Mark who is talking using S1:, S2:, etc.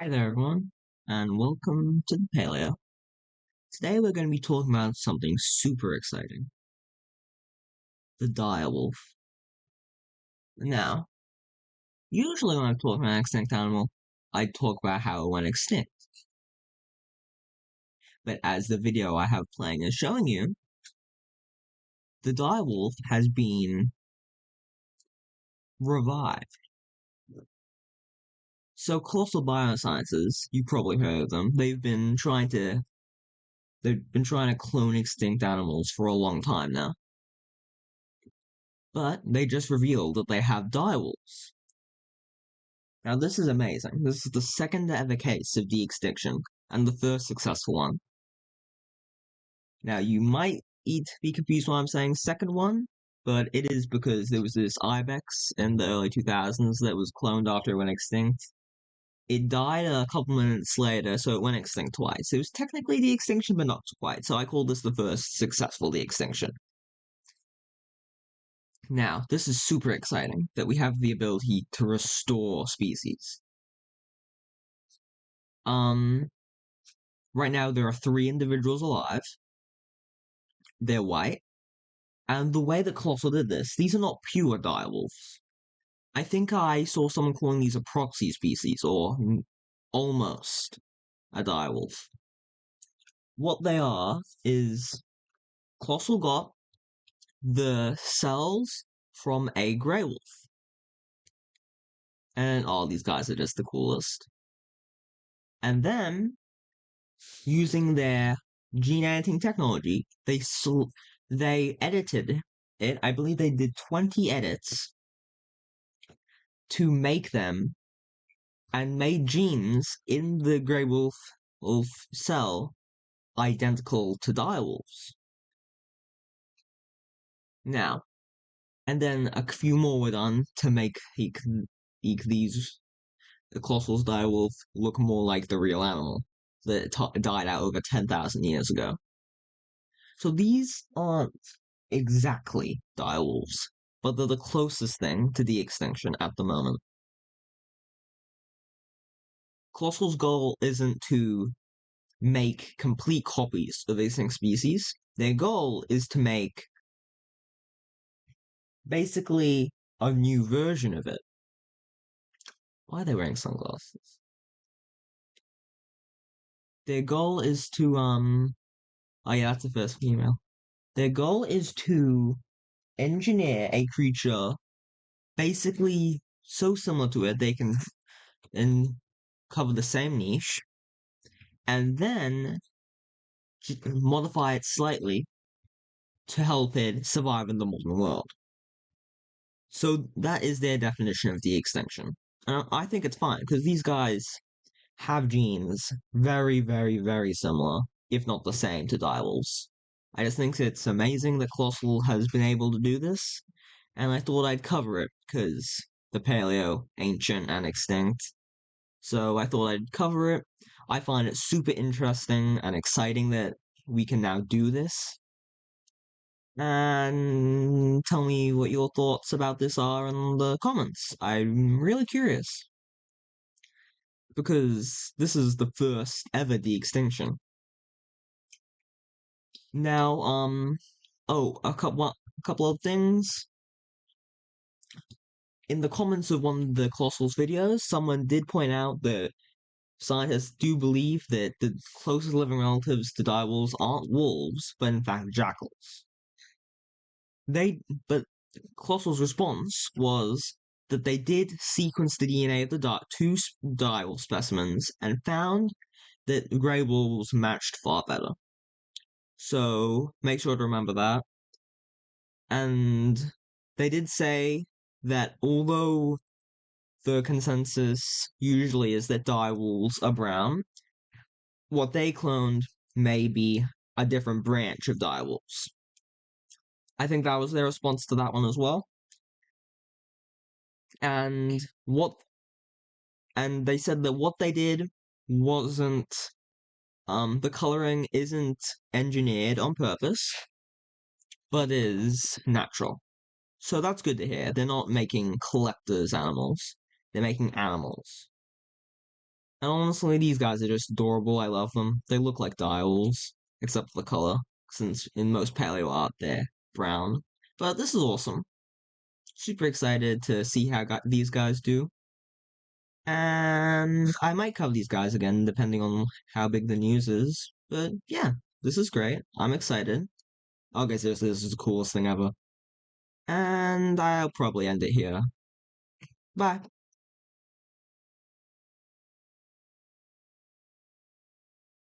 S1: Hi there, everyone, and welcome to the Paleo. Today we're going to be talking about something super exciting, the direwolf. Now, usually when I talk about an extinct animal, I talk about how it went extinct. But as the video I have playing is showing you, the direwolf has been revived. So Colossal Biosciences, you probably heard of them. They've been trying to clone extinct animals for a long time now. But they just revealed that they have direwolves. Now, this is amazing. This is the second ever case of de-extinction, and the first successful one. Now, you might be confused why I'm saying second one, but it is because there was this ibex in the early 2000s that was cloned after it went extinct. It died a couple minutes later, so it went extinct twice. It was technically de-extinction, but not quite, so I call this the first successful de-extinction. Now, this is super exciting that we have the ability to restore species. Right now there are 3 individuals alive. They're white. And the way that Colossal did this, these are not pure direwolves. I think I saw someone calling these a proxy species, or almost a direwolf. What they are is Colossal got the cells from a grey wolf. And all these guys are just the coolest. And then, using their gene editing technology, they edited it. I believe they did 20 edits to make them and made genes in the grey wolf cell identical to direwolves. Now, and then a few more were done to make these the Colossal's direwolf look more like the real animal that died out over 10,000 years ago. So these aren't exactly direwolves, but they're the closest thing to de-extinction at the moment. Colossal's goal isn't to make complete copies of extinct species. Their goal is to make basically a new version of it. Why are they wearing sunglasses? Their goal is to oh yeah, that's the first female. Their goal is to engineer a creature basically so similar to it they can cover the same niche, and then modify it slightly to help it survive in the modern world. So that is their definition of de-extinction. And I think it's fine, because these guys have genes very, very, very similar, if not the same, to direwolves. I just think it's amazing that Colossal has been able to do this, and I thought I'd cover it, because the paleo, ancient and extinct. So I thought I'd cover it. I find it super interesting and exciting that we can now do this. And tell me what your thoughts about this are in the comments. I'm really curious. Because this is the first ever de-extinction. Now, a couple of things. In the comments of one of the Colossal's videos, someone did point out that scientists do believe that the closest living relatives to direwolves aren't wolves, but in fact jackals. But Colossal's response was that they did sequence the DNA of the two direwolf specimens and found that grey wolves matched far better. So make sure to remember that. And they did say that although the consensus usually is that direwolves are brown, what they cloned may be a different branch of direwolves. I think that was their response to that one as well. And they said that what they did wasn't the coloring isn't engineered on purpose, but is natural. So that's good to hear. They're not making collectors animals, they're making animals. And honestly, these guys are just adorable. I love them. They look like dials, except for the color, since in most paleo art they're brown. But this is awesome. Super excited to see how these guys do. And I might cover these guys again, depending on how big the news is. But yeah, this is great. I'm excited. Okay, seriously, this is the coolest thing ever. And I'll probably end it here. Bye.